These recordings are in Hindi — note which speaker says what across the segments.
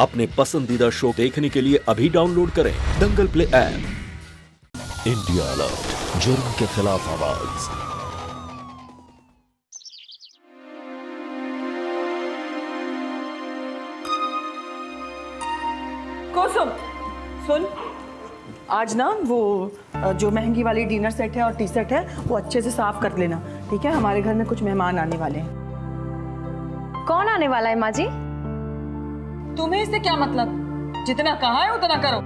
Speaker 1: अपने पसंदीदा शो देखने के लिए अभी डाउनलोड करें दंगल प्ले ऐप। इंडिया अलर्ट, जुर्म के खिलाफ आवाज।
Speaker 2: कुसुम सुन, आज ना वो जो महंगी वाली डिनर सेट है और टी सेट है वो अच्छे से साफ कर लेना, ठीक है? हमारे घर में कुछ मेहमान आने वाले हैं।
Speaker 3: कौन आने वाला है माँ जी?
Speaker 2: तुम्हें इससे क्या मतलब? जितना कहा है उतना करो।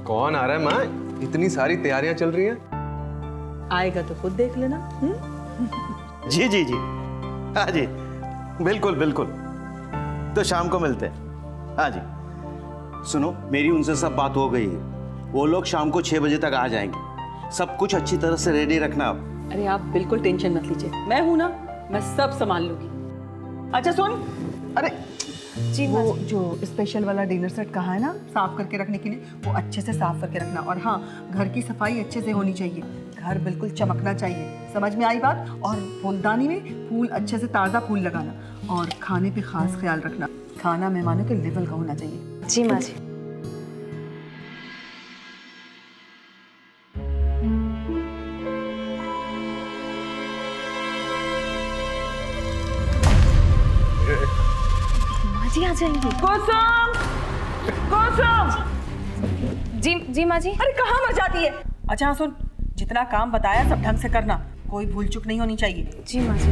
Speaker 4: कौन आ रहा है माँ? इतनी सारी तैयारियां चल रही हैं।
Speaker 2: आएगा तो खुद देख लेना।
Speaker 5: जी जी जी, हाँ जी, बिल्कुल बिल्कुल। तो शाम को मिलते हैं। हाँ जी, सुनो, मेरी उनसे सब बात हो गई है। वो लोग शाम को 6 बजे तक आ जाएंगे। सब कुछ अच्छी तरह से रेडी रखना आप।
Speaker 2: अरे आप बिल्कुल टेंशन मत लीजिए, मैं हूं ना, मैं सब संभाल लूंगी। अच्छा सुन, अरे
Speaker 3: जी
Speaker 2: वो जो स्पेशल वाला डिनर सेट कहा है ना साफ करके रखने के लिए, वो अच्छे से साफ करके रखना। और हाँ, घर की सफाई अच्छे से होनी चाहिए, घर बिल्कुल चमकना चाहिए। समझ में आई बात? और फूलदानी में फूल अच्छे से ताज़ा फूल लगाना और खाने पे खास ख्याल रखना। खाना मेहमानों के लेवल का होना चाहिए।
Speaker 3: जी माँ जी। माँ जी आ जाएंगी।
Speaker 2: कुसुम, कुसुम,
Speaker 3: जी जी माँ जी।
Speaker 2: अरे कहाँ मर जाती है? अच्छा हाँ सुन, जितना काम बताया सब ढंग से करना, कोई भूल चूक नहीं होनी चाहिए।
Speaker 3: जी माँ जी।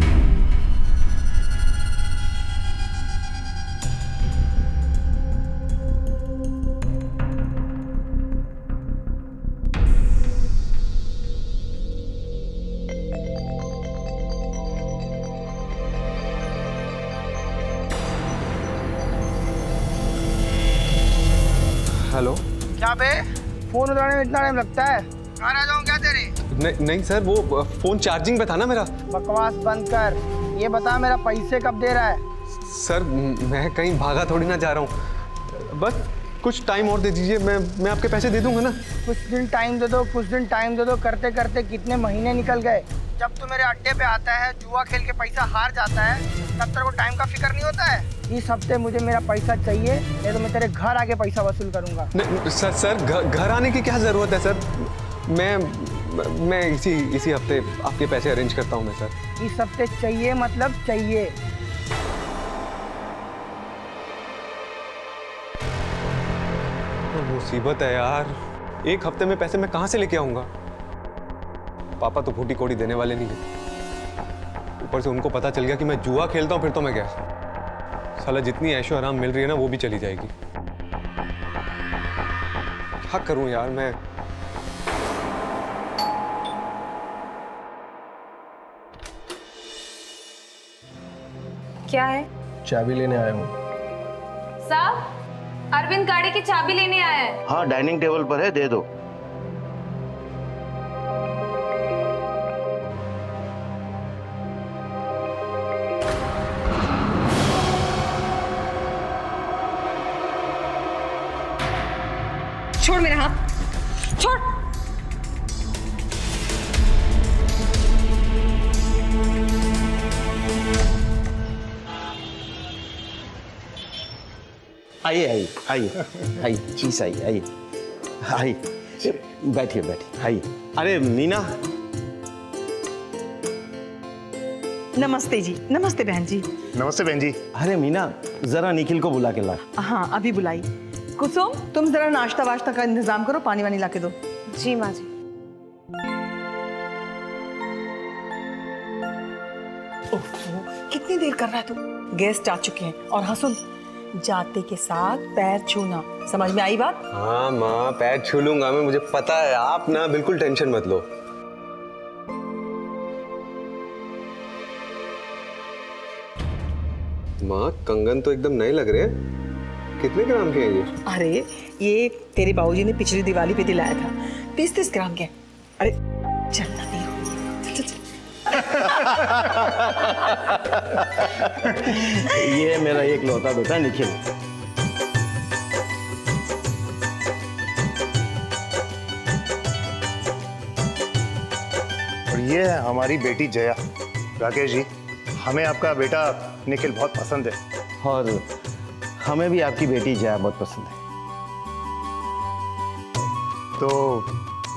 Speaker 4: हेलो।
Speaker 6: क्या बे, फोन उठाने में इतना टाइम लगता है? कहाँ रह जाऊँ क्या तेरे?
Speaker 4: नहीं सर, वो फोन चार्जिंग पे था ना मेरा।
Speaker 6: बकवास बंद कर, ये बता मेरा पैसे कब दे रहा है?
Speaker 4: सर मैं कहीं भागा थोड़ी ना जा रहा हूँ, बस कुछ टाइम और दे दीजिए, मैं आपके पैसे दे दूंगा ना।
Speaker 6: कुछ दिन टाइम दे दो, कुछ दिन टाइम दे दो करते करते कितने महीने निकल गए। जब तू मेरे अड्डे पे आता है, जुआ खेल के पैसा हार जाता है, तब तेरे को टाइम का फिक्र नहीं होता है। इस हफ्ते मुझे मेरा पैसा चाहिए, नहीं तो मैं तेरे घर आके पैसा वसूल करूंगा।
Speaker 4: नहीं सर, घर आने की क्या ज़रूरत है सर? मैं इसी हफ्ते आपके पैसे अरेंज करता हूँ मैं सर।
Speaker 6: इस हफ्ते चाहिए मतलब चाहिए।
Speaker 4: मुसीबत है यार, एक हफ्ते में पैसे मैं कहाँ से लेके आऊंगा? पापा तो फूटी कोड़ी देने वाले नहीं है, ऊपर से उनको पता चल गया कि मैं जुआ खेलता हूँ, फिर तो मैं क्या साला जितनी ऐशो आराम मिल रही है ना वो भी चली जाएगी। क्या करूं यार मैं?
Speaker 3: क्या है?
Speaker 7: चाबी लेने आया हूँ।
Speaker 3: साहब, अरविंद गाड़ी की चाबी लेने आया है।
Speaker 5: हाँ, डाइनिंग टेबल पर है, दे दो।
Speaker 3: छोड़ मेरा हाथ, छोड़।
Speaker 5: आइए आइए आइए आइए, प्लीज आइए आइए आइए, बैठिए बैठिए, आइए। अरे मीना।
Speaker 2: नमस्ते जी, नमस्ते बहन जी।
Speaker 7: नमस्ते बहन जी।
Speaker 5: अरे मीना, जरा निखिल को बुला के ला।
Speaker 2: हाँ अभी बुलाई। कुसुम, तुम जरा नाश्ता वाश्ता का इंतजाम करो, पानी वानी ला के दो।
Speaker 3: जी माँ जी।
Speaker 2: ओहो, कितनी देर कर रहा है तू? गेस्ट आ चुके हैं। और हाँ सुन, जाते के साथ पैर छूना, समझ में आई बात?
Speaker 4: हाँ माँ, पैर छू लूंगा मैं, मुझे पता है। आप ना बिल्कुल टेंशन मत लो। माँ, कंगन तो एकदम नए लग रहे हैं। कितने ग्राम के हैं ये?
Speaker 2: अरे ये तेरे बाबूजी ने पिछली दिवाली पे दिलाया था, 30-30 ग्राम के। अरे चलना नहीं हो, चल चल
Speaker 5: ये मेरा एक लौता बेटा निखिल।
Speaker 7: और ये है हमारी बेटी जया। राकेश जी, हमें आपका बेटा निखिल बहुत पसंद है।
Speaker 5: और हमें भी आपकी बेटी जया बहुत पसंद है।
Speaker 7: तो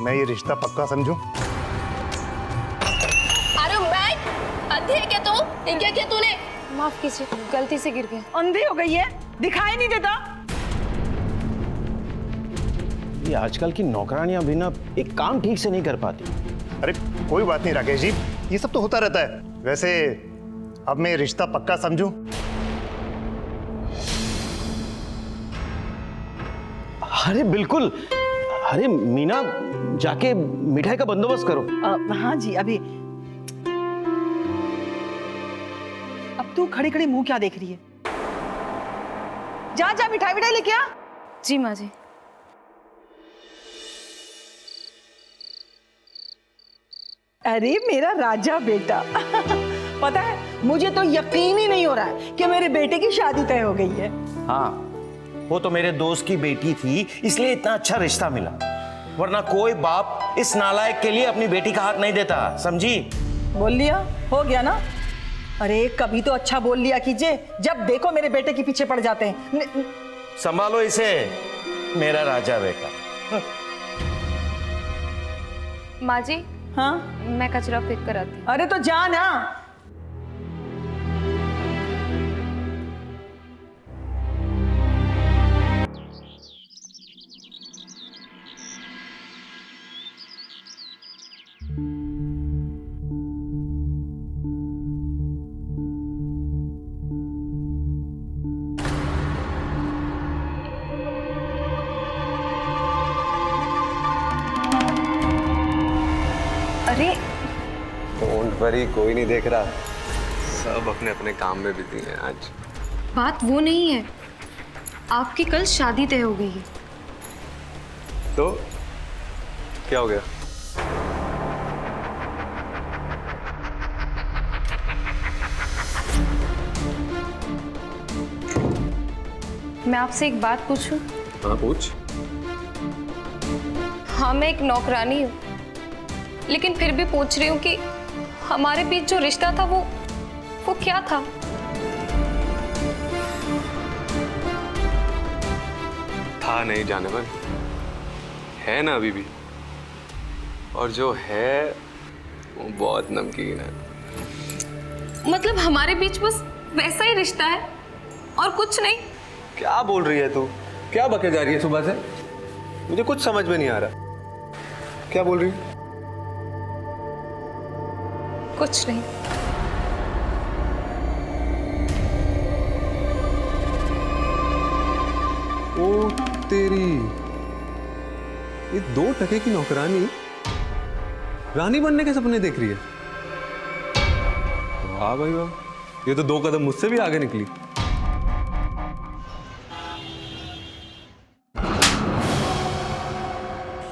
Speaker 7: मैं ये रिश्ता पक्का समझूं?
Speaker 3: अरे बैठ, अंधी है क्या तू? ये क्या किया तूने? माफ कीजिए, गलती से गिर गया।
Speaker 2: अंधी हो गई है, दिखाई नहीं देता।
Speaker 5: ये आजकल की नौकरानियां भी ना एक काम ठीक से नहीं कर पाती।
Speaker 7: अरे कोई बात नहीं राकेश जी, ये सब तो होता रहता है। वैसे अब मैं ये रिश्ता पक्का समझूं?
Speaker 5: अरे बिल्कुल। अरे मीना, जाके मिठाई का बंदोबस्त करो।
Speaker 2: हाँ जी, अभी। अब तू खड़ी खड़ी मुंह क्या देख रही है? जा जा, मिठाई मिठाई लेके आ।
Speaker 3: जी माँ जी।
Speaker 2: अरे मेरा राजा बेटा पता है, मुझे तो यकीन ही नहीं हो रहा है कि मेरे बेटे की शादी तय हो गई है।
Speaker 5: हाँ, वो तो मेरे दोस्त की बेटी थी, इसलिए इतना अच्छा रिश्ता मिला, वरना कोई बाप इस नालायक के लिए अपनी बेटी का हाथ नहीं देता, समझी?
Speaker 2: बोल लिया, हो गया ना। अरे कभी तो अच्छा बोल लिया कीजिए, जब देखो मेरे बेटे के पीछे पड़ जाते हैं।
Speaker 5: संभालो इसे, मेरा राजा बेटा।
Speaker 3: माँ जी,
Speaker 2: हाँ,
Speaker 3: मैं कचरा फेंक कर आती हूँ।
Speaker 2: अरे तो जा ना।
Speaker 3: अरे
Speaker 4: डोंट वरी, कोई नहीं देख रहा, सब अपने अपने काम में बिजी हैं आज।
Speaker 3: बात वो नहीं है, आपकी कल शादी तय हो गई है।
Speaker 4: तो क्या हो गया?
Speaker 3: मैं आपसे एक बात पूछूं?
Speaker 4: हाँ पूछ।
Speaker 3: हाँ, मैं एक नौकरानी हूँ, लेकिन फिर भी पूछ रही हूँ कि हमारे बीच जो रिश्ता था वो क्या था?
Speaker 4: था नहीं जाने मन, है ना अभी भी, और जो है वो बहुत नमकीन है।
Speaker 3: मतलब हमारे बीच बस वैसा ही रिश्ता है और कुछ नहीं?
Speaker 4: क्या बोल रही है तू? क्या बके जा रही है सुबह से? मुझे कुछ समझ में नहीं आ रहा, क्या बोल रही है?
Speaker 3: कुछ नहीं।
Speaker 4: ओ तेरी, ये 2 टके की नौकरानी रानी बनने के सपने देख रही है। वाह भाई वाह, ये तो 2 कदम मुझसे भी आगे निकली।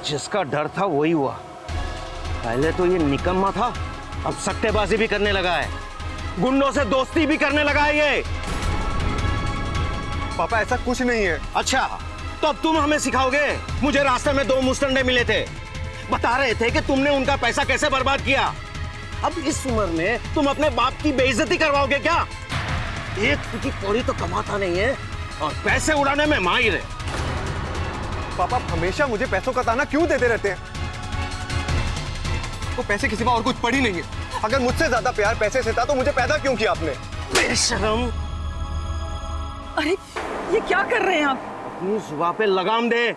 Speaker 5: जिसका डर था वही हुआ। पहले तो ये निकम्मा था, अब सट्टेबाजी भी करने लगा है, गुंडों से दोस्ती भी करने लगा है ये।
Speaker 4: पापा ऐसा कुछ नहीं है।
Speaker 5: अच्छा, तो अब तुम हमें सिखाओगे? मुझे रास्ते में 2 मुस्टंडे मिले थे, बता रहे थे कि तुमने उनका पैसा कैसे बर्बाद किया। अब इस उम्र में तुम अपने बाप की बेइज्जती करवाओगे क्या? एक की कौड़ी तो कमाता नहीं है और पैसे उड़ाने में माहिर है।
Speaker 4: पापा हमेशा मुझे पैसों का ताना क्यों देते रहते हैं? तो पैसे किसी और कुछ पड़ी नहीं है। अगर मुझसे ज्यादा प्यार पैसे से था तो मुझे पैदा क्यों किया आपने?
Speaker 5: बेशरम।
Speaker 2: अरे ये क्या कर रहे हैं आप?
Speaker 5: अपनी जुबान पे लगाम दे,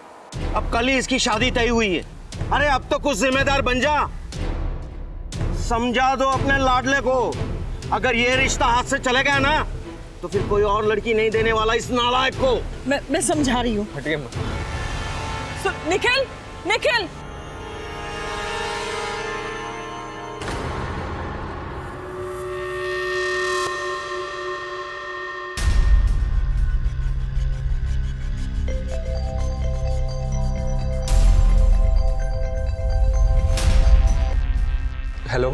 Speaker 5: अब कल ही इसकी शादी तय हुई है। अरे अब तो कुछ जिम्मेदार बन जा, समझा दो अपने लाडले को। अगर ये रिश्ता हाथ से चले गया ना तो फिर कोई और लड़की नहीं देने वाला इस नालायक को।
Speaker 2: मैं समझा रही हूँ।
Speaker 4: हटिए मत।
Speaker 2: निखिल, निखिल,
Speaker 4: हेलो।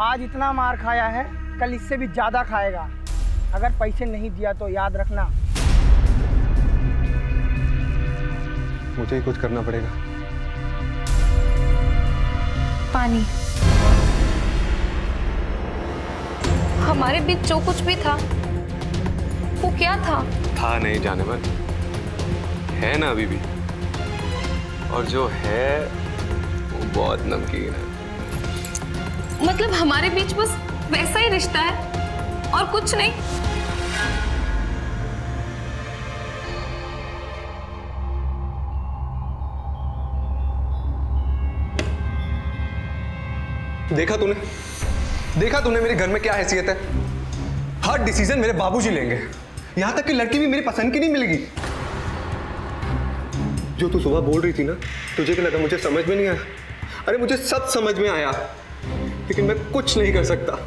Speaker 6: आज इतना मार खाया है, कल इससे भी ज्यादा खाएगा। अगर पैसे नहीं दिया तो याद रखना।
Speaker 4: मुझे ही कुछ करना पड़ेगा।
Speaker 3: पानी। हमारे बीच जो कुछ भी था वो क्या था
Speaker 4: नहीं जाने मन, है ना अभी भी, और जो है वो बहुत नमकीन है।
Speaker 3: मतलब हमारे बीच बस वैसा ही रिश्ता है और कुछ नहीं?
Speaker 4: देखा तूने मेरे घर में क्या हैसियत है? हर डिसीजन मेरे बाबूजी लेंगे, यहां तक कि लड़की भी मेरी पसंद की नहीं मिलेगी। जो तू सुबह बोल रही थी ना, तुझे क्या लगा मुझे समझ में नहीं आया? अरे मुझे सब समझ में आया, लेकिन मैं कुछ नहीं कर सकता,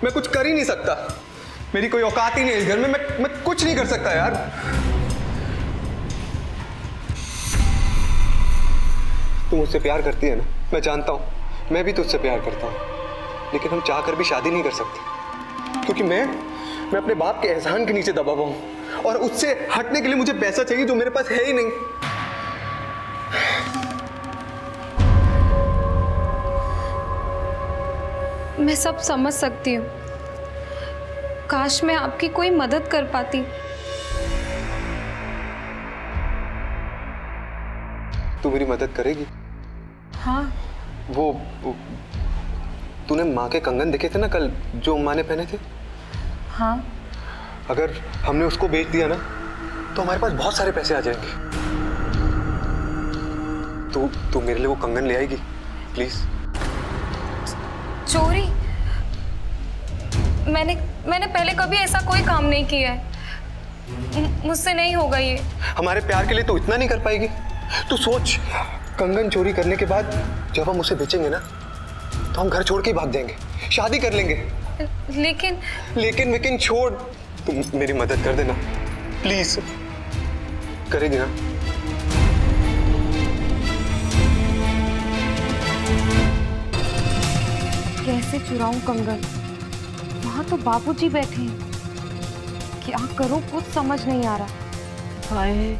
Speaker 4: मैं कुछ कर ही नहीं सकता। मेरी कोई औकात ही नहीं है इस घर में, मैं कुछ नहीं कर सकता यार। तू मुझसे प्यार करती है ना, मैं जानता हूं, मैं भी तुझसे प्यार करता हूं, लेकिन हम चाह कर भी शादी नहीं कर सकते, क्योंकि मैं अपने बाप के एहसान के नीचे दबा हुआ हूं, और उससे हटने के लिए मुझे पैसा चाहिए जो मेरे पास है ही नहीं।
Speaker 3: मैं सब समझ सकती हूँ, काश मैं आपकी कोई मदद कर पाती।
Speaker 4: तू मेरी मदद करेगी?
Speaker 3: हाँ।
Speaker 4: वो तूने माँ के कंगन देखे थे ना कल, जो माँ ने पहने थे?
Speaker 3: हाँ।
Speaker 4: अगर हमने उसको बेच दिया ना, तो हमारे पास बहुत सारे पैसे आ जाएंगे। तू मेरे लिए वो कंगन ले आएगी प्लीज?
Speaker 3: चोरी? मैंने पहले कभी ऐसा कोई काम नहीं किया है, मुझसे नहीं होगा ये।
Speaker 4: हमारे प्यार के लिए तू इतना नहीं कर पाएगी? तू सोच, कंगन चोरी करने के बाद जब हम उसे बेचेंगे ना, तो हम घर छोड़ के ही भाग जाएंगे, शादी कर लेंगे। लेकिन छोड़, तुम मेरी मदद कर देना प्लीज, करेगी ना?
Speaker 3: कैसे चुराऊं कंगन? वहां तो बाबूजी बैठे हैं, क्या करूं कुछ समझ नहीं आ रहा।
Speaker 2: हाय,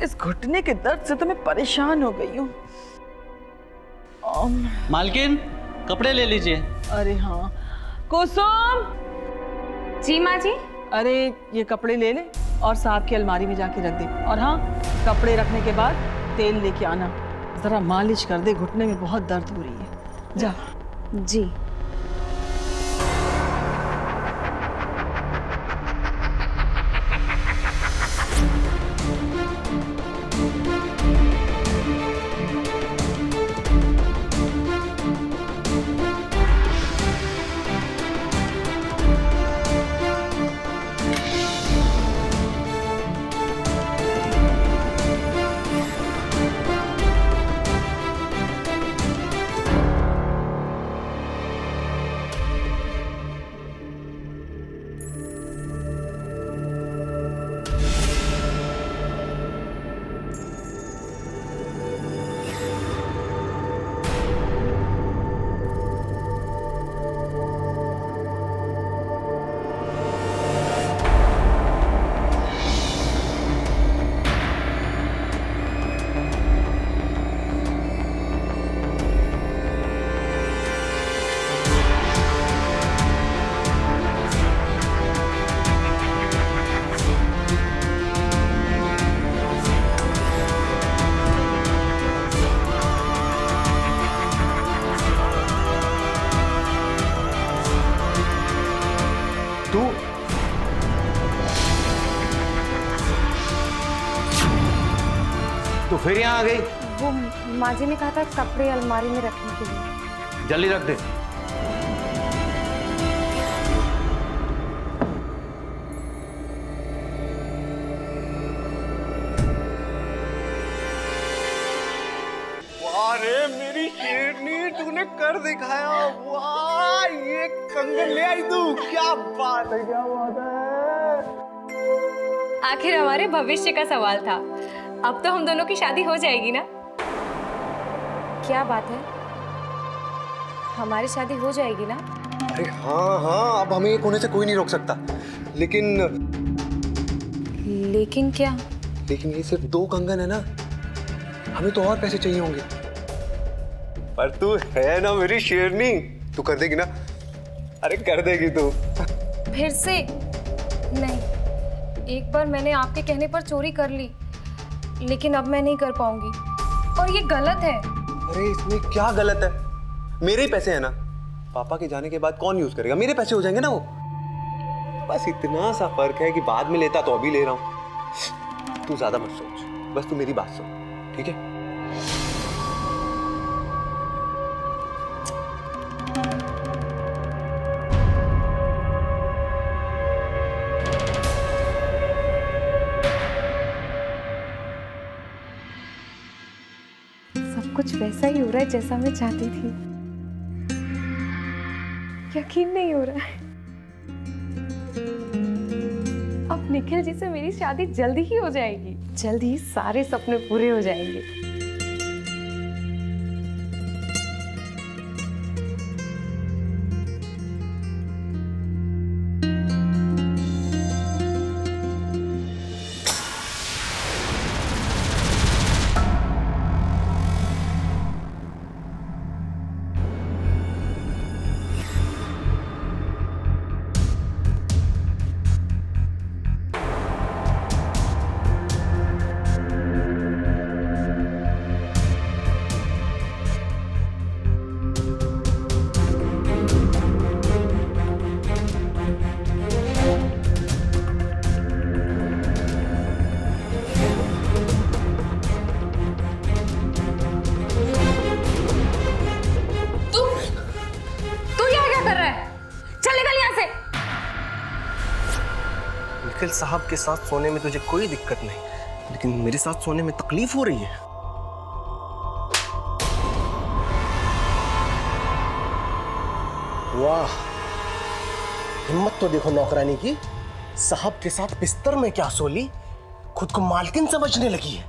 Speaker 2: इस घुटने के दर्द से तो मैं परेशान हो गई हूँ।
Speaker 8: मालकिन, कपड़े ले लीजिए।
Speaker 2: अरे हाँ, कुसुम।
Speaker 3: जी माँ जी।
Speaker 2: अरे ये कपड़े ले ले और सांप की अलमारी में जाके रख दे, और हाँ, कपड़े रखने के बाद तेल लेके आना, जरा मालिश कर दे, घुटने में बहुत दर्द हो रही है। जा।
Speaker 3: जी।
Speaker 5: तो फिर यहाँ आ गई?
Speaker 3: वो माँ जी ने कहा था कपड़े अलमारी में रखने के लिए।
Speaker 5: जल्दी रख दे।
Speaker 4: अरे मेरी शेरनी, तूने कर दिखाया। वाह, ये कंगन ले आई तू, क्या बात है, क्या बात है।
Speaker 3: आखिर हमारे भविष्य का सवाल था, अब तो हम दोनों की शादी हो जाएगी ना? क्या बात है, हमारी शादी हो जाएगी ना?
Speaker 4: अरे हाँ हाँ, अब हमें एक होने से कोई नहीं रोक सकता। लेकिन
Speaker 3: क्या?
Speaker 4: लेकिन ये सिर्फ 2 कंगन है ना, हमें तो और पैसे चाहिए होंगे। पर तू है ना मेरी शेरनी, तू कर देगी ना? अरे कर देगी तू।
Speaker 3: फिर से नहीं, एक बार मैंने आपके कहने पर चोरी कर ली, लेकिन अब मैं नहीं कर पाऊंगी और ये गलत है।
Speaker 4: अरे इसमें क्या गलत है? मेरे ही पैसे हैं ना। पापा के जाने के बाद कौन यूज करेगा? मेरे पैसे हो जाएंगे ना वो। बस इतना सा फर्क है कि बाद में लेता तो अभी ले रहा हूं। तू ज्यादा मत सोच, बस तू मेरी बात सुन, ठीक है?
Speaker 3: सब कुछ वैसा ही हो रहा है जैसा मैं चाहती थी। यकीन नहीं हो रहा है। अब निखिल जी से मेरी शादी जल्दी ही हो जाएगी, जल्द ही सारे सपने पूरे हो जाएंगे।
Speaker 6: निखिल साहब के साथ सोने में तुझे कोई दिक्कत नहीं, लेकिन मेरे साथ सोने में तकलीफ हो रही है। वाह, हिम्मत तो देखो नौकरानी की। साहब के साथ बिस्तर में क्या सोली, खुद को मालकिन समझने लगी है।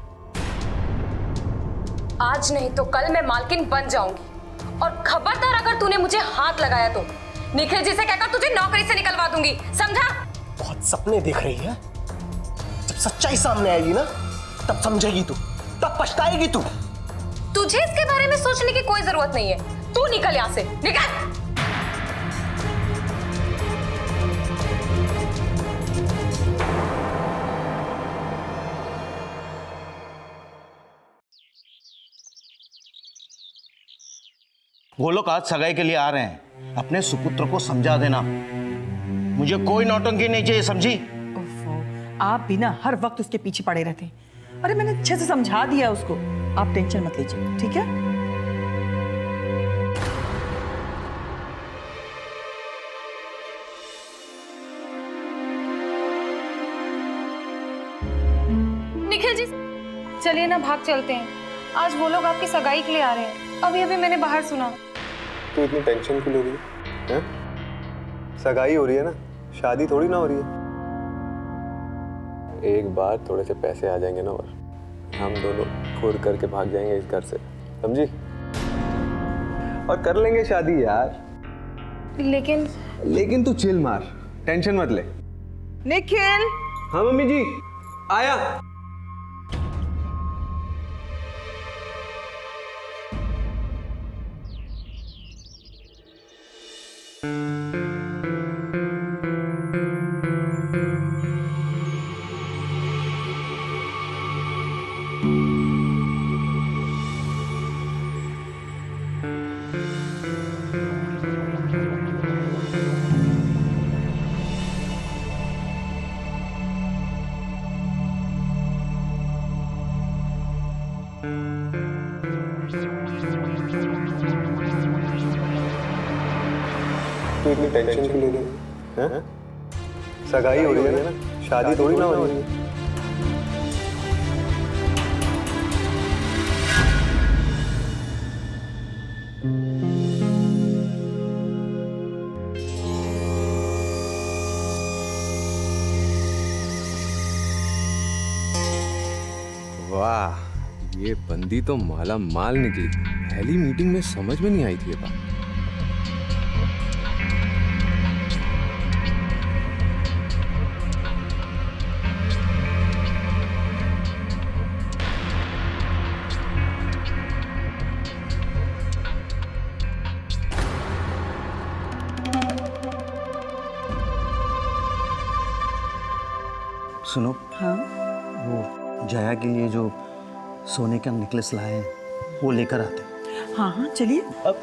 Speaker 3: आज नहीं तो कल मैं मालकिन बन जाऊंगी और खबरदार अगर तूने मुझे हाथ लगाया तो निखिल जी से कहकर तुझे नौकरी से निकलवा दूंगी, समझा?
Speaker 6: बहुत सपने देख रही है। जब सच्चाई सामने आएगी ना तब समझेगी तू, तब पछताएगी तू।
Speaker 3: तुझे इसके बारे में सोचने की कोई जरूरत नहीं है। तू निकल यहां से, निकल।
Speaker 5: वो लोग आज सगाई के लिए आ रहे हैं, अपने सुपुत्र को समझा देना। मुझे कोई नौटंकी नहीं चाहिए, समझी?
Speaker 2: ओफो, आप भी ना हर वक्त उसके पीछे पड़े रहते हैं। अरे मैंने अच्छे से समझा दिया उसको, आप टेंशन मत लीजिए, ठीक है?
Speaker 3: निखिल जी, चलिए ना भाग चलते हैं। आज वो लोग आपकी सगाई के लिए आ रहे हैं। अभी अभी मैंने बाहर सुना।
Speaker 4: तू इतनी टेंशन क्यों ले रही है? सगाई हो रही है ना, शादी थोड़ी ना हो रही है। एक बार थोड़े से पैसे आ जाएंगे ना और हम दोनों खोर करके भाग जाएंगे इस घर से, समझी? और कर लेंगे शादी यार। लेकिन तू चिल मार, टेंशन मत ले।
Speaker 2: निखिल,
Speaker 4: हाँ मम्मी जी, आया। तू इतनी टेंशन क्यों ले रही है? सगाई हो रही है ना, शादी थोड़ी ना हो रही है। वाह, ये बंदी तो माला माल निकली। पहली मीटिंग में समझ में नहीं आई थी ये बात।
Speaker 5: सुनो,
Speaker 2: हाँ
Speaker 5: वो जया के लिए जो सोने का नेकलेस लाए हैं वो लेकर आते हैं।
Speaker 2: हाँ हाँ चलिए,
Speaker 5: अब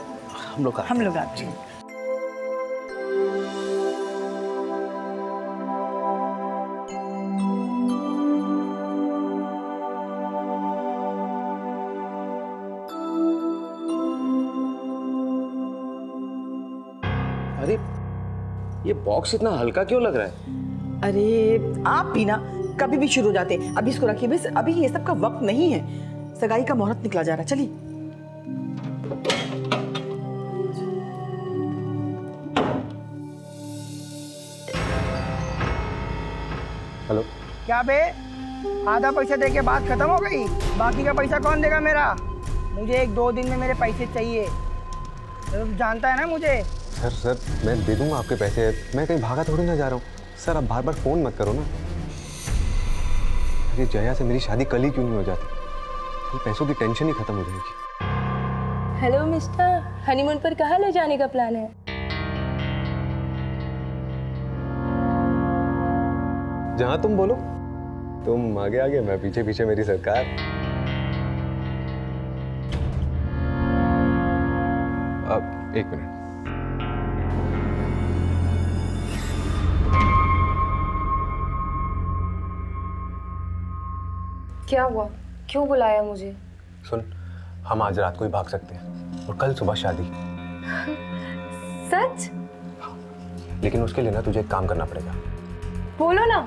Speaker 5: हम लोग
Speaker 2: आते हैं।
Speaker 5: अरे ये बॉक्स इतना हल्का क्यों लग रहा है?
Speaker 2: अरे आप भी ना कभी भी शुरू हो जाते हैं। अभी इसको रखिए, बस अभी ये सब का वक्त नहीं है। सगाई का मुहूर्त निकला जा रहा है। चलिए।
Speaker 4: हेलो।
Speaker 6: क्या बे, आधा पैसा दे के बात खत्म हो गई? बाकी का पैसा कौन देगा मेरा? मुझे 1-2 दिन में मेरे पैसे चाहिए। तो जानता है ना मुझे।
Speaker 4: सर मैं दे दूंगा आपके पैसे, मैं कहीं भागा थोड़ी ना जा रहा हूँ। सर आप बार बार फ़ोन मत करो ना। अरे जया से मेरी शादी कल ही क्यों नहीं हो जाती? ये पैसों की टेंशन ही खत्म हो जाएगी।
Speaker 9: हेलो मिस्टर, हनीमून पर कहाँ ले जाने का प्लान है?
Speaker 4: जहाँ तुम बोलो। तुम आगे आगे, मैं पीछे पीछे, मेरी सरकार। अब 1 मिनट।
Speaker 3: क्या हुआ? क्यों बुलाया मुझे?
Speaker 4: सुन, हम आज रात को ही भाग सकते हैं और कल सुबह शादी।
Speaker 3: सच?
Speaker 4: लेकिन उसके लिए ना तुझे एक काम करना पड़ेगा।
Speaker 3: बोलो ना।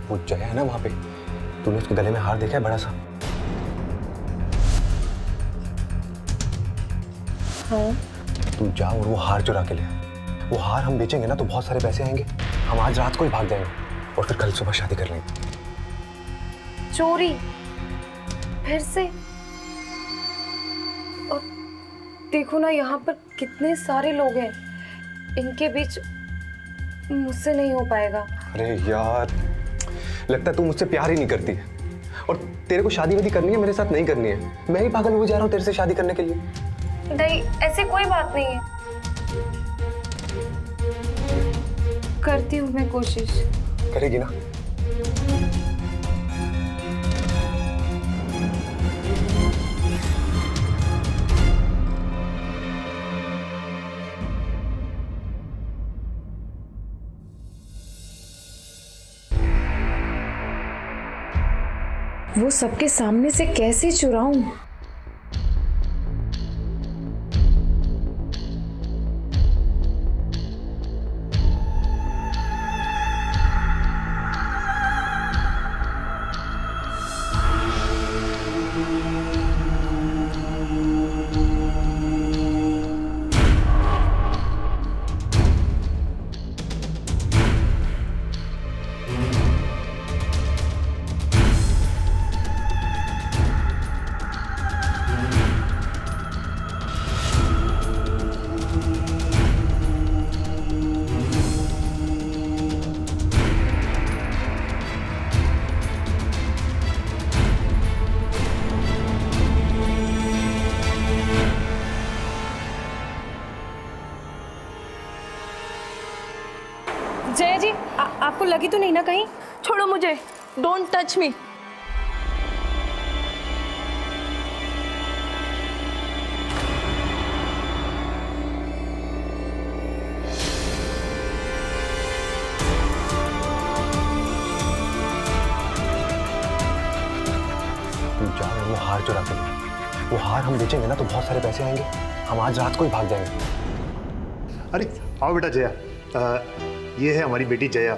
Speaker 4: वो जया है ना वहां पे, तूने उसके गले में हार देखा है बड़ा सा?
Speaker 3: हाँ।
Speaker 4: तू जा और वो हार चुरा के ले आ। वो हार हम बेचेंगे ना तो बहुत सारे पैसे आएंगे। हम आज रात को ही भाग जाएंगे और फिर कल सुबह शादी कर लेंगे।
Speaker 3: चोरी? फिर से? और देखो ना यहाँ पर कितने सारे लोग हैं, इनके बीच मुझसे नहीं हो पाएगा।
Speaker 4: अरे यार, लगता है तू मुझसे प्यार ही नहीं करती है और तेरे को शादी वादी करनी है, मेरे साथ नहीं करनी है। मैं ही पागल हो जा रहा हूँ तेरे से शादी करने के लिए।
Speaker 3: नहीं, ऐसी कोई बात नहीं है। करती हूँ मैं कोशिश।
Speaker 4: करेगी ना?
Speaker 3: वो सबके सामने से कैसे चुराऊं? जया जी, आपको लगी तो नहीं ना कहीं?
Speaker 9: छोड़ो मुझे, डोंट टच मी।
Speaker 4: तू जा और वो हार चुरा के ले। वो हार हम बेचेंगे ना तो बहुत सारे पैसे आएंगे। हम आज रात को ही भाग जाएंगे।
Speaker 7: अरे आओ बेटा जया, ये है हमारी बेटी जया।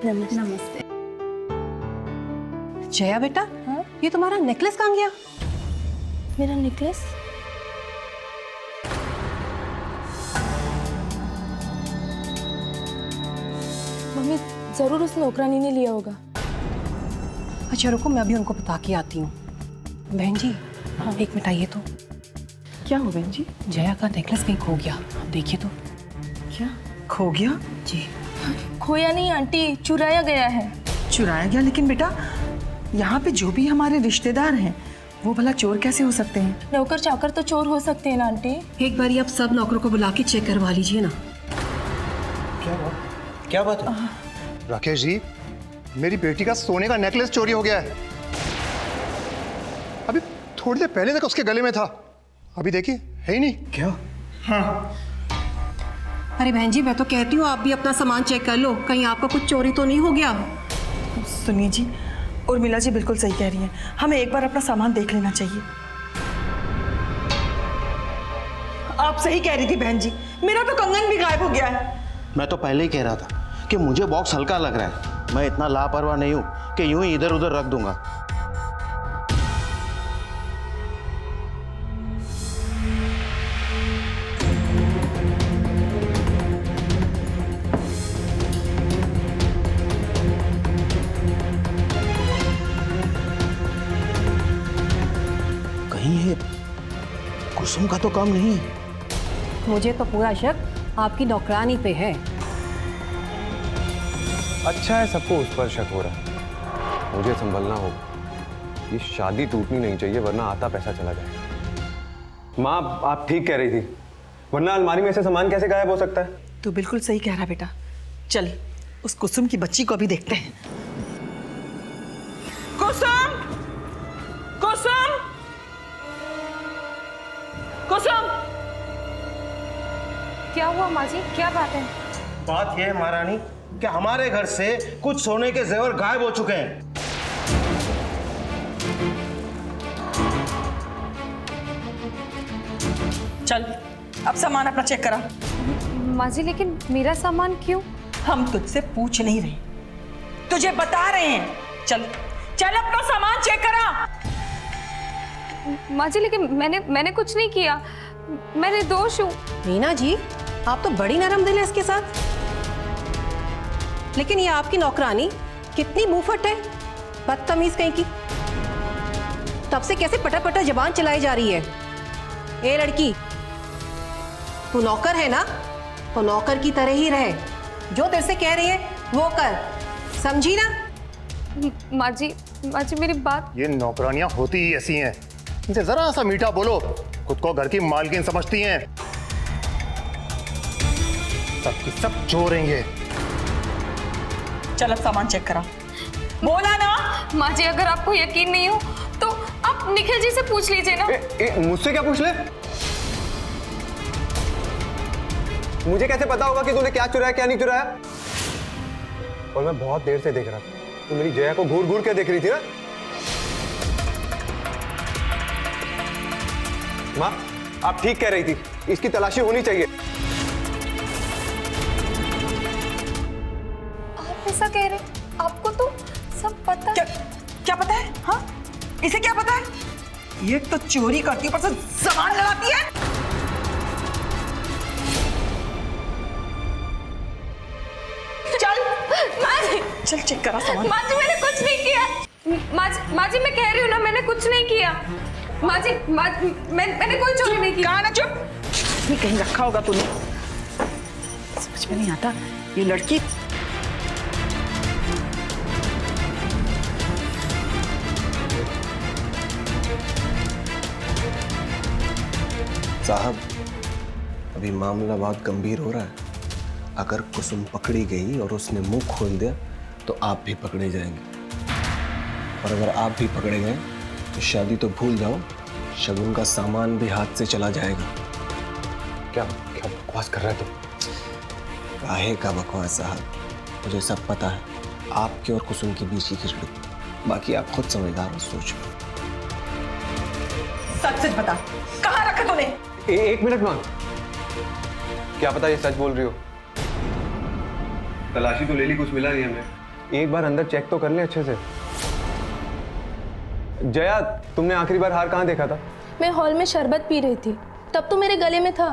Speaker 9: नमस्ते।
Speaker 2: जया बेटा, ये तुम्हारा नेकलेस कहाँ गया?
Speaker 9: मेरा नेकलेस? मम्मी, जरूर उस नौकरानी ने लिया होगा।
Speaker 2: अच्छा रुको, मैं अभी उनको बता के आती हूँ। बहन जी, हाँ 1 मिनट आइए तो। क्या हो बहन जी? जया का नेकलेस कहीं खो गया, आप देखिए तो। क्या खो गया? जी।
Speaker 9: खोया नहीं आंटी, चुराया गया है।
Speaker 2: चुराया गया? लेकिन बेटा यहाँ पे जो भी हमारे रिश्तेदार हैं वो भला चोर कैसे हो सकते हैं?
Speaker 9: नौकर चाकर तो चोर हो सकते हैं ना आंटी।
Speaker 2: एक बार आप सब नौकरों को बुला के चेक करवा लीजिए ना।
Speaker 5: क्या बात है?
Speaker 7: राकेश जी, मेरी बेटी का सोने का नेकलेस चोरी हो गया है। अभी थोड़ी देर पहले तक उसके गले में था, अभी देखिए है ही नहीं।
Speaker 5: क्या?
Speaker 10: अरे बहन जी, मैं तो कहती हूँ आप भी अपना सामान चेक कर लो, कहीं आपका कुछ चोरी तो नहीं हो गया।
Speaker 2: सुनिए जी, उर्मिला जी बिल्कुल सही कह रही हैं, हमें एक बार अपना सामान देख लेना चाहिए। आप सही कह रही थी बहन जी, मेरा तो कंगन भी गायब हो गया है।
Speaker 5: मैं तो पहले ही कह रहा था कि मुझे बॉक्स हल्का लग रहा है। मैं इतना लापरवाह नहीं हूं कि यूं ही इधर उधर रख दूंगा। कहीं ये कुसुम का तो काम नहीं है।
Speaker 10: मुझे तो पूरा शक आपकी नौकरानी पे है।
Speaker 4: अच्छा है सबको उस पर शक हो रहा है। मुझे संभलना होगा, ये शादी टूटनी नहीं चाहिए वरना आता पैसा चला जाएगा। माँ आप ठीक कह रही थी, वरना अलमारी में से सामान कैसे गायब हो सकता है?
Speaker 2: तू बिल्कुल सही कह रहा बेटा। चल उस कुसुम की बच्ची को अभी देखते हैं। कुसुम, कुसुम, कुसुम।
Speaker 3: क्या हुआ माँ जी, क्या बात है?
Speaker 5: बात यह है महारानी कि हमारे घर से कुछ सोने के जेवर गायब हो चुके हैं।
Speaker 2: चल अब सामान अपना चेक करा।
Speaker 3: माँ जी लेकिन मेरा सामान क्यों?
Speaker 2: हम तुझसे पूछ नहीं रहे, तुझे बता रहे हैं। चल चल अपना सामान चेक करा।
Speaker 3: माँ जी लेकिन मैंने कुछ नहीं किया, मैं निर्दोष हूँ।
Speaker 10: मीना जी, आप तो बड़ी नरम दिल है इसके साथ। लेकिन ये आपकी नौकरानी कितनी मुंहफट है, बदतमीज कहीं की। तब से कैसे पटर पटर जबान चलाई जा रही है। ए लड़की, तू नौकर है ना, तो नौकर की तरह ही रहे। जो तेरे से कह रही है वो कर, समझी ना?
Speaker 3: माँ जी मेरी बात।
Speaker 7: ये नौकरानियां होती ही ऐसी हैं, इनसे जरा सा मीठा बोलो खुद को घर की मालकिन समझती हैं। सबकी सब चोर हैं ये।
Speaker 2: चल अब सामान चेक करा। बोला ना।
Speaker 3: माँ जी अगर आपको यकीन नहीं हो तो आप निखिल जी से पूछ लीजिए ना।
Speaker 4: मुझसे क्या पूछ ले? मुझे कैसे पता होगा कि तूने क्या चुराया क्या नहीं चुराया? और मैं बहुत देर से देख रहा था, तू मेरी जया को घूर घूर के देख रही थी ना। माँ आप ठीक कह रही थी, इसकी तलाशी होनी चाहिए।
Speaker 3: आप ऐसा कह रहे, आपको तो सब पता है।
Speaker 2: क्या पता है? हाँ, इसे क्या पता है? ये तो चोरी करती है, ऊपर से सामान लगाती है। चल चल चेक करा सामान।
Speaker 3: माँ जी मैंने कुछ नहीं किया। माँ जी मैं कह रही हूँ ना, मैंने कुछ नहीं किया। माँ जी मैंने कोई चोरी नहीं की।
Speaker 2: कहा ना चुप। ये कहीं रखा होगा तूने। समझ में नहीं आता ये लड़की।
Speaker 11: साहब अभी मामला बहुत गंभीर हो रहा है। अगर कुसुम पकड़ी गई और उसने मुंह खोल दिया तो आप भी पकड़े जाएंगे, और अगर आप भी पकड़े गए तो शादी तो भूल जाओ, शगुन का सामान भी हाथ से चला जाएगा।
Speaker 4: क्या क्या बकवास कर रहा है तू?
Speaker 11: काहे का बकवास साहब, मुझे सब पता है आपके और कुसुम के बीच की खिचड़ी। बाकी आप खुद समझदार हो, सोच लो।
Speaker 2: सच सच बता, कहाँ रखा तूने?
Speaker 4: एक मिनट मां, क्या पता ये सच बोल रही हो। तलाशी तो ले ली, कुछ मिला नहीं हमें। एक बार अंदर चेक तो कर ले अच्छे से। जया तुमने आखिरी बार हार कहाँ देखा था?
Speaker 9: मैं हॉल में शरबत पी रही थी, तब तो मेरे गले में था,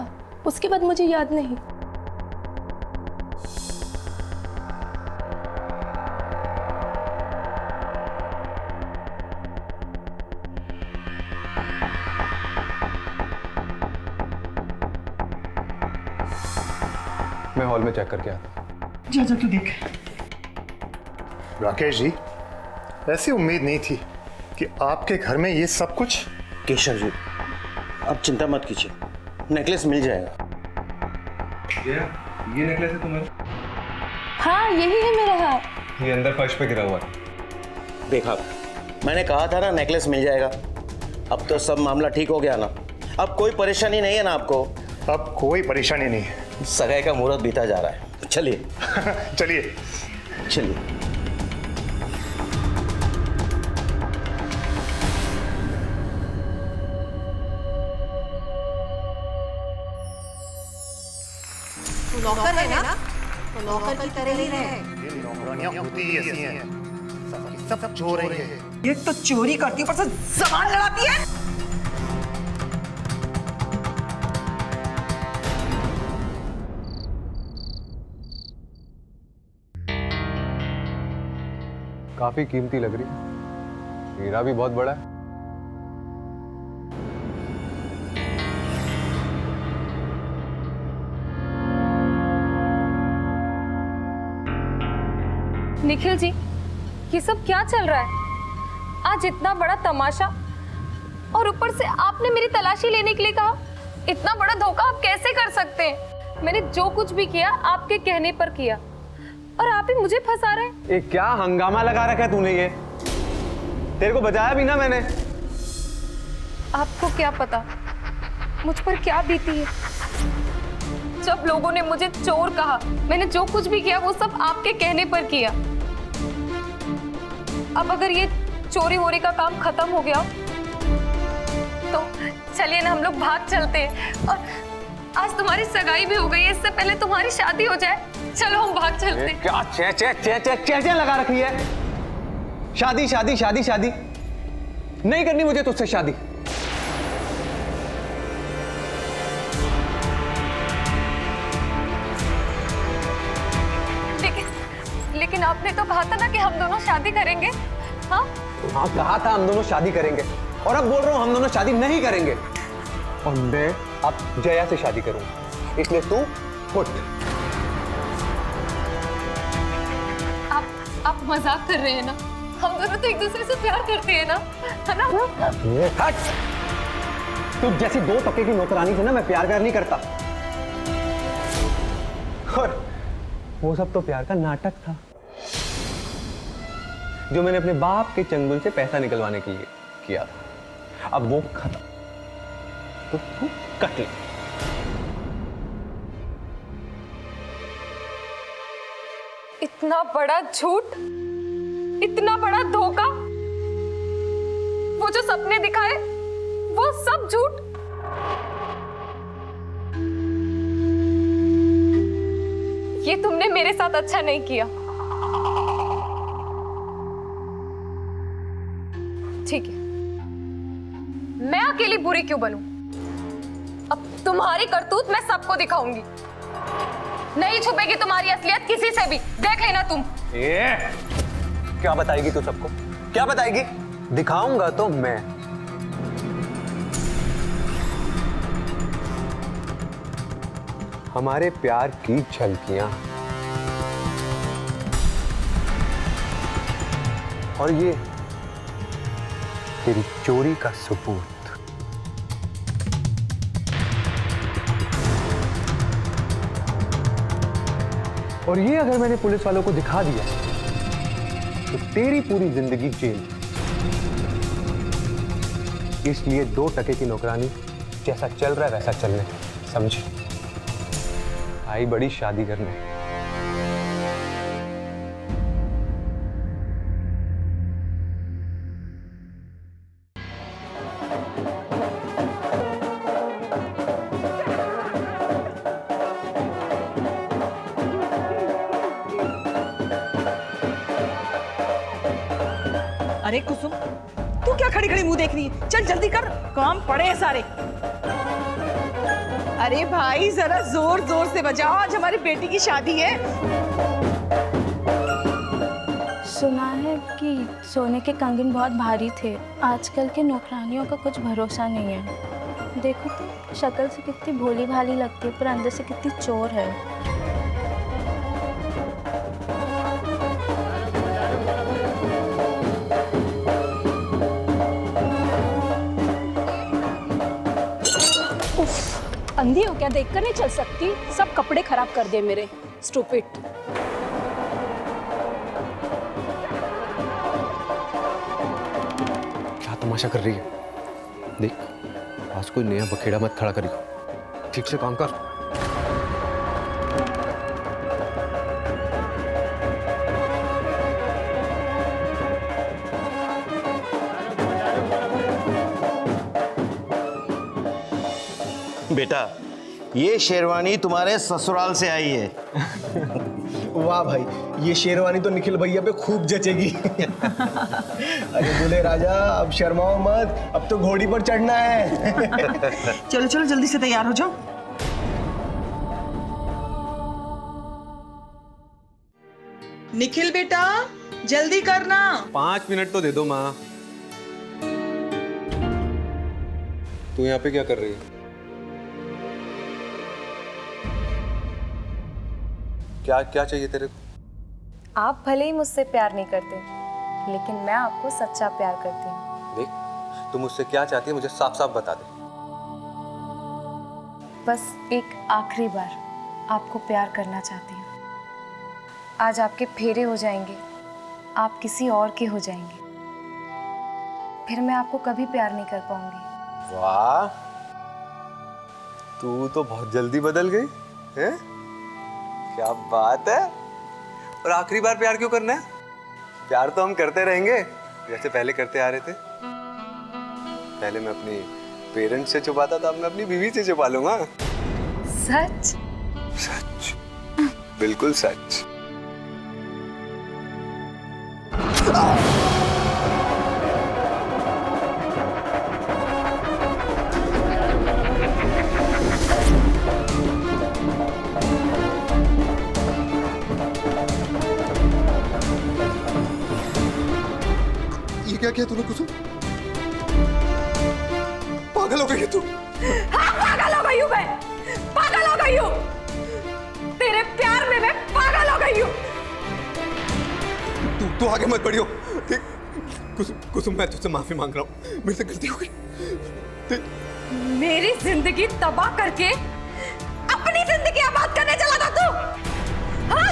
Speaker 9: उसके बाद मुझे याद नहीं।
Speaker 4: मैं हॉल में चेक करके आता हूँ।
Speaker 2: जा तू देख।
Speaker 7: राकेश जी, ऐसी उम्मीद नहीं थी कि आपके घर में ये सब कुछ।
Speaker 5: केशव जी अब चिंता मत कीजिए, नेकलेस मिल जाएगा।
Speaker 4: ये नेकलेस है तुम्हारा?
Speaker 9: हाँ यही है मेरा हार।
Speaker 4: ये अंदर फर्श पे गिरा हुआ है।
Speaker 5: देखा, मैंने कहा था ना नेकलेस मिल जाएगा। अब तो सब मामला ठीक हो गया ना? अब कोई परेशानी नहीं है ना आपको?
Speaker 7: अब कोई परेशानी नहीं है।
Speaker 5: सगाई का मुहूर्त बीता जा रहा है। चलिए
Speaker 7: चलिए
Speaker 5: चलिए।
Speaker 10: तू नौकर है ना, तो नौकर की तरह ही रहे।
Speaker 7: ये नौकरानियां होती ही ऐसी हैं, सब चोर हैं ये।
Speaker 2: ये तो चोरी करती है, ऊपर से सामान लड़ाती है।
Speaker 4: काफी कीमती लग रही है, हीरा भी बहुत बड़ा है।
Speaker 3: निखिल जी, ये सब क्या चल रहा है? आज इतना बड़ा तमाशा और ऊपर से आपने मेरी तलाशी लेने के लिए कहा। इतना बड़ा धोखा आप कैसे कर सकते हैं? मैंने जो कुछ भी किया आपके कहने पर किया और आप ही मुझे फंसा रहे हैं।
Speaker 4: ये क्या हंगामा लगा रखा है तूने? ये तेरे को बचाया भी ना मैंने।
Speaker 3: आपको क्या पता मुझ पर क्या बीती है? जब लोगों ने मुझे चोर कहा, मैंने जो कुछ भी किया वो सब आपके कहने पर किया। अब अगर ये चोरी वोरी का काम खत्म हो गया तो चलिए ना हम लोग भाग चलते हैं। और आज तुम्हारी सगाई भी हो गई है, इससे पहले तुम्हारी शादी हो जाए। चलो हम भाग चलते हैं।
Speaker 4: क्या चे लगा रखी है? शादी शादी शादी शादी नहीं करनी मुझे तुझसे शादी।
Speaker 3: लेकिन आपने तो कहा था ना कि हम दोनों शादी करेंगे। हाँ
Speaker 4: कहा था हम दोनों शादी करेंगे, और अब बोल रहा हूं हम दोनों शादी नहीं करेंगे। और मैं अब जया से शादी करूंगा, इसलिए तू उठ।
Speaker 3: आप मजाक कर रहे हैं ना? हम दोनों तो एक दूसरे से प्यार करते हैं ना, है ना?
Speaker 4: हट! तू जैसी 2 टके की नौकरानी से ना मैं प्यार नहीं करता। और वो सब तो प्यार का नाटक था जो मैंने अपने बाप के चंगुल से पैसा निकलवाने के लिए किया था। अब वो खत्म, तो तू कट ले।
Speaker 3: इतना बड़ा झूठ, इतना बड़ा धोखा, वो जो सपने दिखाए वो सब झूठ। ये तुमने मेरे साथ अच्छा नहीं किया। ठीक है, मैं अकेली बुरी क्यों बनूं? अब तुम्हारी करतूत मैं सबको दिखाऊंगी। नहीं छुपेगी तुम्हारी असलियत किसी से भी, देख लेना तुम।
Speaker 4: क्या बताएगी तू सबको? क्या बताएगी? दिखाऊंगा तो मैं। हमारे प्यार की झलकियां, और ये तेरी चोरी का सबूत। और ये अगर मैंने पुलिस वालों को दिखा दिया तो तेरी पूरी जिंदगी जेल। इसलिए 2 टके की नौकरानी जैसा चल रहा है वैसा चलने, समझे? आई बड़ी शादी करने।
Speaker 2: अरे कुसुम, तू क्या खड़ी खड़ी मुंह देख रही है? चल जल्दी कर, काम पड़े हैं सारे। अरे भाई जरा जोर जोर से बजाओ, आज हमारी बेटी की शादी है।
Speaker 9: सुना है कि सोने के कंगन बहुत भारी थे। आजकल के नौकरानियों का कुछ भरोसा नहीं है। देखो तो शक्ल से कितनी भोली भाली लगती है, पर अंदर से कितनी चोर है।
Speaker 12: अंधी हो क्या? देखकर नहीं चल सकती? सब कपड़े खराब कर दिए मेरे, स्टूपिड।
Speaker 4: तमाशा कर रही है? देख, आज कोई नया बखेड़ा मत खड़ा करियो, ठीक से काम कर।
Speaker 5: बेटा, ये शेरवानी तुम्हारे ससुराल से आई है।
Speaker 11: वाह भाई, ये शेरवानी तो निखिल भैया पे खूब जचेगी। अरे बोले राजा, अब शर्माओ मत, अब तो घोड़ी पर चढ़ना है।
Speaker 2: चलो चलो जल्दी से तैयार हो जाओ।
Speaker 13: निखिल बेटा, जल्दी करना।
Speaker 4: 5 मिनट तो दे दो माँ। तू यहाँ पे क्या कर रही है? क्या क्या चाहिए तेरे को?
Speaker 3: आप भले ही मुझसे प्यार नहीं करते, लेकिन मैं आपको सच्चा प्यार करती हूँ।
Speaker 4: देख, तू मुझसे क्या चाहती है मुझे साफ साफ बता दे।
Speaker 3: बस एक आखिरी बार आपको प्यार करना चाहती हूँ। आज आपके फेरे हो जाएंगे, आप किसी और के हो जाएंगे, फिर मैं आपको कभी प्यार नहीं कर पाऊंगी।
Speaker 4: वाह, तू तो बहुत जल्दी बदल गई है। क्या बात है। और आखिरी बार प्यार क्यों करना है? प्यार तो हम करते रहेंगे जैसे पहले करते आ रहे थे। पहले मैं अपनी पेरेंट्स से छुपाता था, अब मैं अपनी बीवी से छुपा लूंगा।
Speaker 3: सच?
Speaker 4: सच, बिल्कुल सच। ये क्या किया तूने कुसुम? पागल हो गई है तू?
Speaker 3: हाँ, पागल हो गई हूँ मैं, पागल हो गई हूँ। तेरे प्यार में मैं पागल हो गई हूँ।
Speaker 4: तू आगे मत बढ़ियो। ठीक, कुसुम मैं तुझसे माफी मांग रहा हूँ, मेरे से गलती हो गई।
Speaker 3: मेरी जिंदगी तबाह करके अपनी जिंदगी आबाद करने चला था तू। हाँ?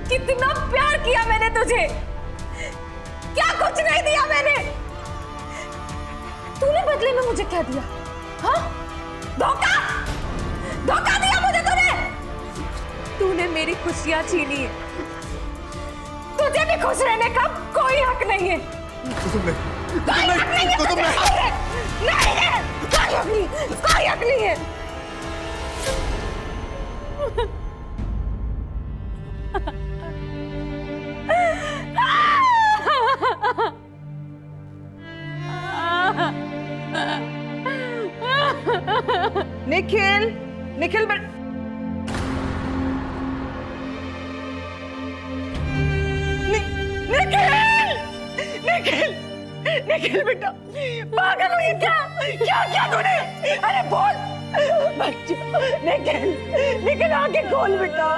Speaker 3: कितना प्यार किया मैंने तुझे, क्या कुछ नहीं दिया मैंने। तूने बदले में मुझे क्या दिया? हाँ? धोखा, धोखा दिया मुझे तूने मेरी खुशियां छीनी है। तुझे भी खुश रहने का कोई हक नहीं है। कोई हक नहीं है, कोई हक नहीं है।
Speaker 2: निखिल, निखिल निखिल, निखिल बेटा, पागल हुई क्या? क्या क्या तूने? अरे बोल बच्चा। निखिल, निखिल आंखें खोल बेटा।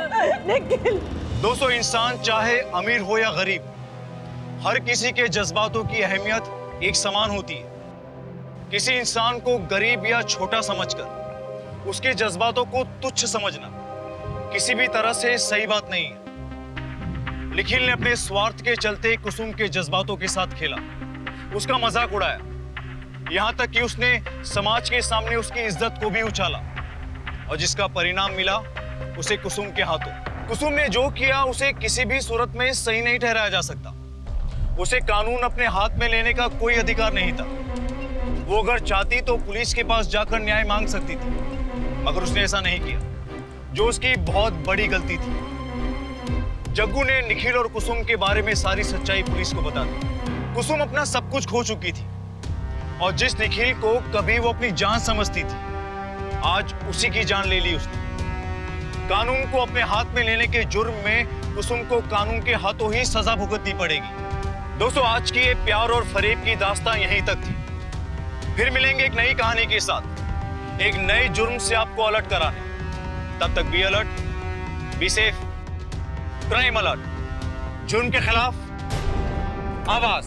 Speaker 2: निखिल।
Speaker 14: दोस्तों, इंसान चाहे अमीर हो या गरीब, हर किसी के जज्बातों की अहमियत एक समान होती है। किसी इंसान को गरीब या छोटा समझकर उसके जज्बातों को तुच्छ समझना किसी भी तरह से सही बात नहीं है। निखिल ने अपने स्वार्थ के चलते कुसुम के जज्बातों के साथ खेला, उसका मजाक उड़ाया, यहां तक कि उसने समाज के सामने उसकी इज्जत को भी उछाला, और जिसका परिणाम मिला उसे कुसुम के हाथों। कुसुम ने जो किया उसे किसी भी सूरत में सही नहीं ठहराया जा सकता। उसे कानून अपने हाथ में लेने का कोई अधिकार नहीं था। वो अगर चाहती तो पुलिस के पास जाकर न्याय मांग सकती थी, मगर उसने ऐसा नहीं किया, जो उसकी बहुत बड़ी गलती थी। जग्गू ने निखिल और कुसुम के बारे में सारी सच्चाई पुलिस को बता दी। कुसुम अपना सब कुछ खो चुकी थी, और जिस निखिल को कभी वो अपनी जान समझती थी, आज उसी की जान ले ली उसने। कानून को अपने हाथ में लेने के जुर्म में कुसुम को कानून के हाथों ही सजा भुगतनी पड़ेगी। दोस्तों, आज की ये प्यार और फरेब की दास्तां यहीं तक थी। फिर मिलेंगे एक नई कहानी के साथ, एक नए जुर्म से आपको अलर्ट कराने। तब तक be alert, be safe, crime alert, जुर्म के खिलाफ आवाज।